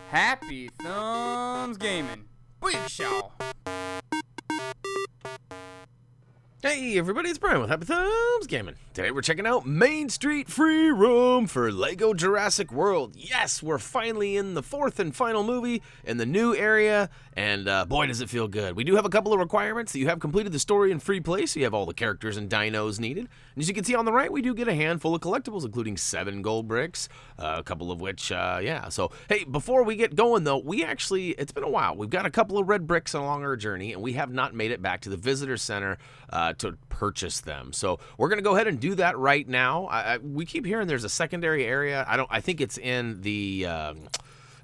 Happy Thumbs Gaming. Booyakashaw. Hey everybody, it's Brian with Happy Thumbs Gaming. Today we're checking out Main Street free roam for Lego Jurassic World. Yes, we're finally in the fourth and final movie in the new area, and boy does it feel good. We do have a couple of requirements that you have completed the story in free play, so you have all the characters and dinos needed. And as you can see on the right, we do get a handful of collectibles, including 7 gold bricks, a couple of which, yeah. So, hey, before we get going though, it's been a while. We've got a couple of red bricks along our journey, and we have not made it back to the visitor center to purchase them. So we're gonna go ahead and do that right now. We keep hearing there's a secondary area. I think it's in the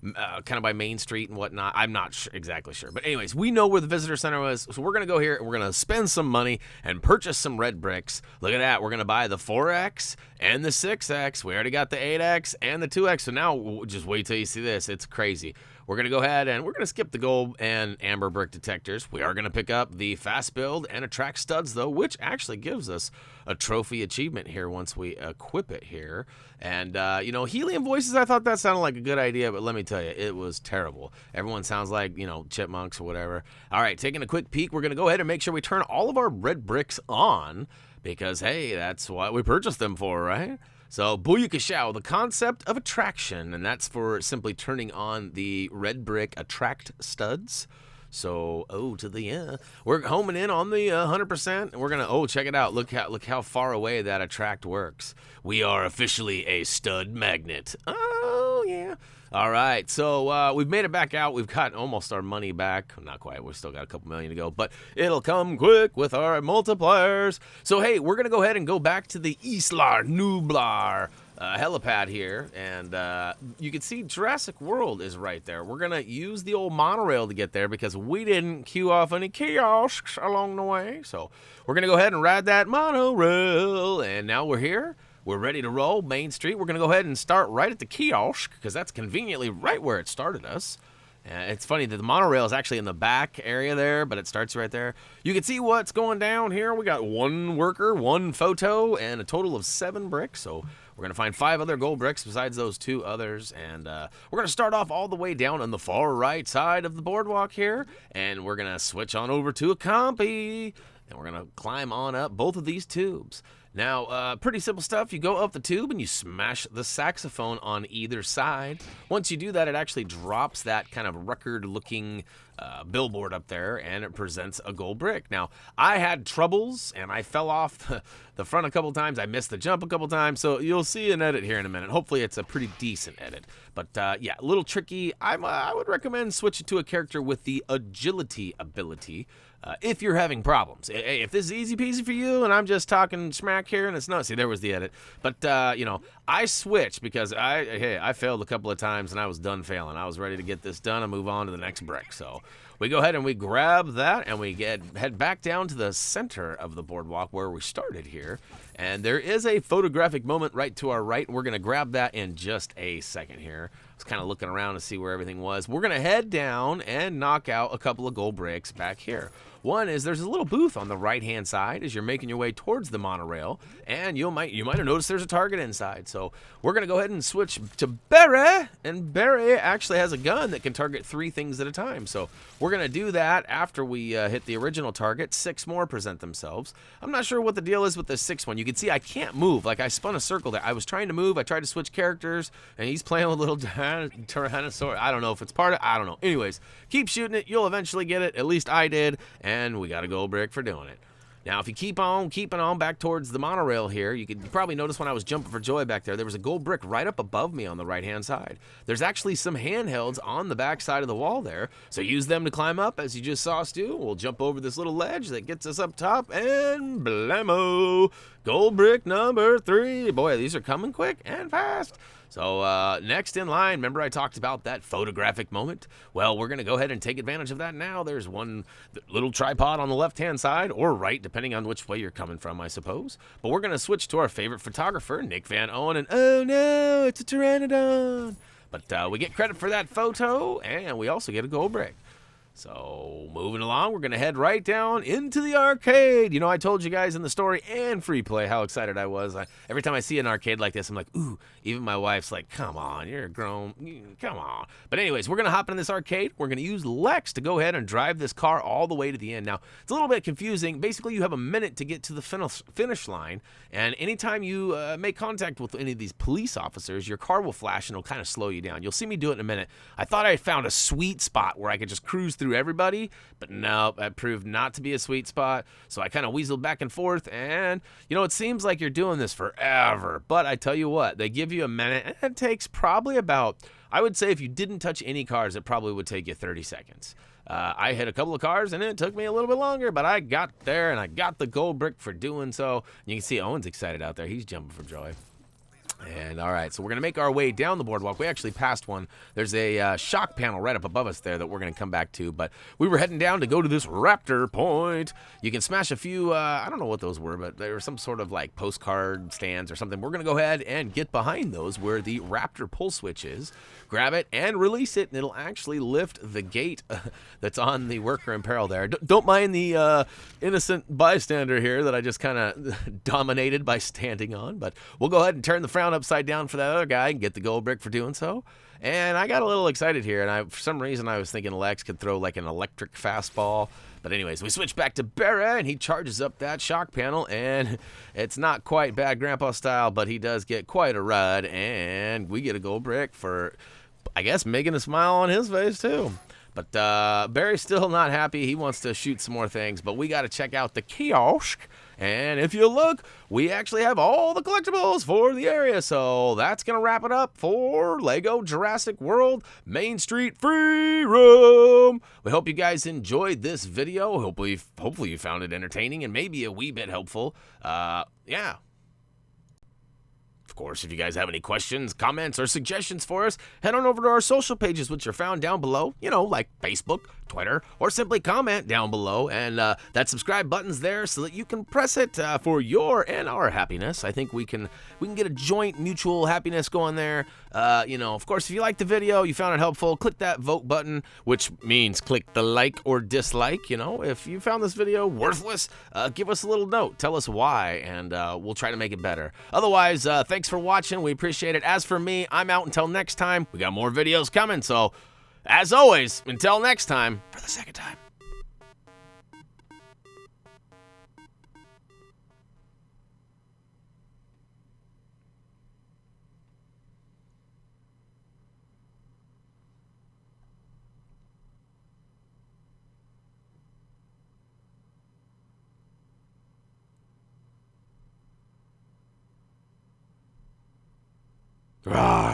kind of by Main Street and whatnot. I'm not exactly sure. But anyways, we know where the visitor center was. So we're going to go here and we're going to spend some money and purchase some red bricks. Look at that. We're going to buy the 4X and the 6X. We already got the 8X and the 2X. So now just wait till you see this. It's crazy. We're going to go ahead and we're going to skip the gold and amber brick detectors. We are going to pick up the fast build and attract studs though, which actually gives us a trophy achievement here once we equip it here. And, you know, helium voices, I thought that sounded like a good idea, but let me tell you, it was terrible. Everyone sounds like, you know, chipmunks or whatever. All right, taking a quick peek, we're going to go ahead and make sure we turn all of our red bricks on because, hey, that's what we purchased them for, right? So, booyakashow, the concept of attraction, and that's for simply turning on the red brick attract studs. So, we're homing in on the 100%, and we're gonna, check it out. Look how far away that attract works. We are officially a stud magnet. Oh, yeah. All right, so we've made it back out. We've got almost our money back. Not quite. We've still got a couple million to go, but it'll come quick with our multipliers. So, hey, we're going to go ahead and go back to the Isla Nublar helipad here, and you can see Jurassic World is right there. We're going to use the old monorail to get there because we didn't queue off any kiosks along the way. So we're going to go ahead and ride that monorail, and now we're here. We're ready to roll Main Street. We're going to go ahead and start right at the kiosk because that's conveniently right where it started us. It's funny that the monorail is actually in the back area there, but it starts right there. You can see what's going down here. We got 1 worker, 1 photo, and a total of 7 bricks. So we're going to find 5 other gold bricks besides those 2 others. And we're going to start off all the way down on the far right side of the boardwalk here. And we're going to switch on over to a compy. And we're going to climb on up both of these tubes. Now, pretty simple stuff. You go up the tube and you smash the saxophone on either side. Once you do that, it actually drops that kind of record-looking billboard up there, and it presents a gold brick. Now, I had troubles, and I fell off the front a couple times. I missed the jump a couple times, so you'll see an edit here in a minute. Hopefully, it's a pretty decent edit. But, yeah, a little tricky. I would recommend switching to a character with the agility ability. If you're having problems. If this is easy peasy for you and I'm just talking smack here and it's not, see, there was the edit. But, you know, I switched because I failed a couple of times and I was done failing. I was ready to get this done and move on to the next brick. So we go ahead and we grab that and we head back down to the center of the boardwalk where we started here. And there is a photographic moment right to our right. We're going to grab that in just a second here. I was kind of looking around to see where everything was. We're going to head down and knock out a couple of gold bricks back here. One is there's a little booth on the right-hand side as you're making your way towards the monorail, and you might have noticed there's a target inside. So we're going to go ahead and switch to Barry, and Barry actually has a gun that can target 3 things at a time. So we're going to do that after we hit the original target. 6 more present themselves. I'm not sure what the deal is with the 6th one. You can see I can't move. Like, I spun a circle there. I was trying to move. I tried to switch characters, and he's playing with a little Tyrannosaur. I don't know if it's part of it. I don't know. Anyways, keep shooting it. You'll eventually get it. At least I did. And we got a gold brick for doing it. Now, if you keep on keeping on back towards the monorail here, you could probably notice when I was jumping for joy back there was a gold brick right up above me on the right-hand side. There's actually some handhelds on the back side of the wall there, so use them to climb up, as you just saw us do. We'll jump over this little ledge that gets us up top, and blammo! Gold brick number 3. Boy, these are coming quick and fast. So next in line, remember I talked about that photographic moment? Well, we're going to go ahead and take advantage of that now. There's one little tripod on the left-hand side, or right, depending on which way you're coming from, I suppose. But we're going to switch to our favorite photographer, Nick Van Owen, and oh no, it's a pteranodon. But we get credit for that photo, and we also get a gold brick. So, moving along, we're going to head right down into the arcade. You know, I told you guys in the story and free play how excited I was. Every time I see an arcade like this, I'm like, ooh. Even my wife's like, come on, you're grown. Come on. But anyways, we're going to hop in this arcade. We're going to use Lex to go ahead and drive this car all the way to the end. Now, it's a little bit confusing. Basically, you have a minute to get to the finish line. And anytime you make contact with any of these police officers, your car will flash and it'll kind of slow you down. You'll see me do it in a minute. I thought I found a sweet spot where I could just cruise through everybody, but no, that proved not to be a sweet spot. So I kind of weaseled back and forth, and you know, it seems like you're doing this forever, but I tell you what, they give you a minute, and it takes probably about, I would say if you didn't touch any cars, it probably would take you 30 seconds. I hit a couple of cars, and it took me a little bit longer, but I got there, and I got the gold brick for doing so. You can see Owen's excited out there. He's jumping for joy. And all right, so we're going to make our way down the boardwalk. We actually passed one. There's a shock panel right up above us there that we're going to come back to. But we were heading down to go to this Raptor point. You can smash a few, I don't know what those were, but they were some sort of like postcard stands or something. We're going to go ahead and get behind those where the Raptor pull switch is. Grab it and release it, and it'll actually lift the gate that's on the worker in peril there. Don't mind the innocent bystander here that I just kind of dominated by standing on. But we'll go ahead and turn the frown upside down for that other guy and get the gold brick for doing so. And I got a little excited here, and for some reason I was thinking Lex could throw like an electric fastball. But anyways, we switch back to Barra, and he charges up that shock panel, and it's not quite Bad Grandpa style, but he does get quite a ride, and we get a gold brick for, I guess, making a smile on his face too. But Barry's still not happy. He wants to shoot some more things, but we got to check out the kiosk. And if you look, we actually have all the collectibles for the area. So that's going to wrap it up for Lego Jurassic World Main Street Free Room. We hope you guys enjoyed this video. Hopefully you found it entertaining and maybe a wee bit helpful. Yeah. Of course, if you guys have any questions, comments, or suggestions for us, head on over to our social pages, which are found down below, you know, like Facebook, Twitter, or simply comment down below. And that subscribe button's there so that you can press it for your and our happiness. I think we can get a joint mutual happiness going there. You know, of course, if you liked the video, you found it helpful, click that vote button, which means click the like or dislike. You know, if you found this video worthless, give us a little note. Tell us why, and we'll try to make it better. Otherwise, thanks for watching. We appreciate it. As for me, I'm out until next time. We got more videos coming, so as always, until next time, for the second time. Rawr.